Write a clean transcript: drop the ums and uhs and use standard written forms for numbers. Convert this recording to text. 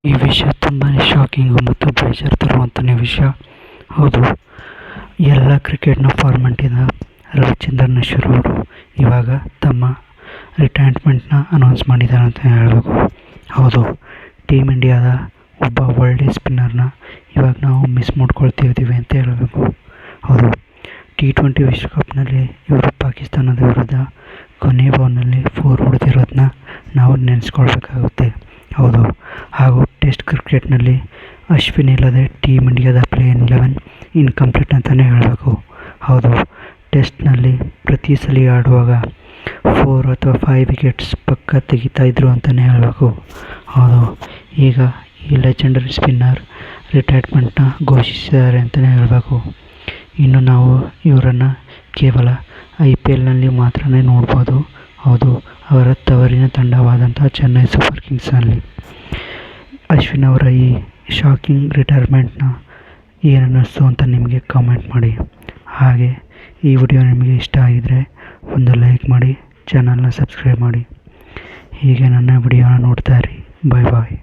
ಈ ವಿಷಯ ತುಂಬಾ ಶಾಕಿಂಗು ಮತ್ತು ಬೇಜಾರು ತರುವಂಥ ವಿಷಯ. ಹೌದು, ಎಲ್ಲ ಕ್ರಿಕೆಟ್ನ ಫಾರ್ಮೆಟಿಂದ ರವಿಚಂದ್ರನ್ ಅಶ್ವಿನ್ ಅವರು ಇವಾಗ ತಮ್ಮ ರಿಟೈರ್ಮೆಂಟ್ನ ಅನೌನ್ಸ್ ಮಾಡಿದ್ದಾರೆ ಅಂತ ಹೇಳಬೇಕು. ಹೌದು, ಟೀಮ್ ಇಂಡಿಯಾದ ಒಬ್ಬ ಒಳ್ಳೆ ಸ್ಪಿನ್ನರ್ನ ಇವಾಗ ನಾವು ಮಿಸ್ ಮಾಡ್ಕೊಳ್ತಿದ್ದೀವಿ ಅಂತ ಹೇಳಬೇಕು. ಹೌದು, T20 ವಿಶ್ವಕಪ್ನಲ್ಲಿ ಇವರು ಪಾಕಿಸ್ತಾನದ ವಿರುದ್ಧ ಕೊನೆ ಬಾಲ್ನಲ್ಲಿ 4 ಹೊಡೆದಿರೋದನ್ನ ನಾವು ನೆನೆಸ್ಕೊಳ್ಬೇಕಾಗುತ್ತೆ. ಹೌದು, ಹಾಗೂ ಟೆಸ್ಟ್ ಕ್ರಿಕೆಟ್ನಲ್ಲಿ ಅಶ್ವಿನ್ ಇಲ್ಲದೆ ಟೀಮ್ ಇಂಡಿಯಾದ ಪ್ಲೇಯಿಂಗ್ 11 ಇನ್ಕಂಪ್ಲೀಟ್ ಅಂತಲೇ ಹೇಳಬೇಕು. ಹೌದು, ಟೆಸ್ಟ್ನಲ್ಲಿ ಪ್ರತಿ ಸಲ ಆಡುವಾಗ 4 ಅಥವಾ 5 ವಿಕೆಟ್ಸ್ ಪಕ್ಕ ತೆಗಿತಾ ಇದ್ರು ಅಂತಲೇ ಹೇಳಬೇಕು. ಹೌದು, ಈಗ ಈ ಲೆಜೆಂಡರಿ ಸ್ಪಿನ್ನರ್ ರಿಟೈರ್ಮೆಂಟ್ನ ಘೋಷಿಸಿದ್ದಾರೆ ಅಂತಲೇ ಹೇಳಬೇಕು. ಇನ್ನು ನಾವು ಇವರನ್ನು ಕೇವಲ IPLನಲ್ಲಿ ಮಾತ್ರ ನೋಡ್ಬೋದು. ಹೌದು, ಅವರ ತವರಿನ ತಂಡವಾದಂಥ ಚೆನ್ನೈ ಸೂಪರ್ ಕಿಂಗ್ಸ್ನಲ್ಲಿ. ಅಶ್ವಿನ್ ಅವರ ಈ ಶಾಕಿಂಗ್ ರಿಟೈರ್ಮೆಂಟ್ನ ಏನನ್ನಿಸ್ತು ಅಂತ ನಿಮಗೆ ಕಾಮೆಂಟ್ ಮಾಡಿ. ಹಾಗೆ ಈ ವಿಡಿಯೋ ನಿಮಗೆ ಇಷ್ಟ ಆಗಿದರೆ ಒಂದು ಲೈಕ್ ಮಾಡಿ, ಚಾನಲ್ನ ಸಬ್ಸ್ಕ್ರೈಬ್ ಮಾಡಿ. ಹೀಗೆ ನನ್ನ ವಿಡಿಯೋನ ನೋಡ್ತಾ ಇರಿ. ಬಾಯ್ ಬಾಯ್.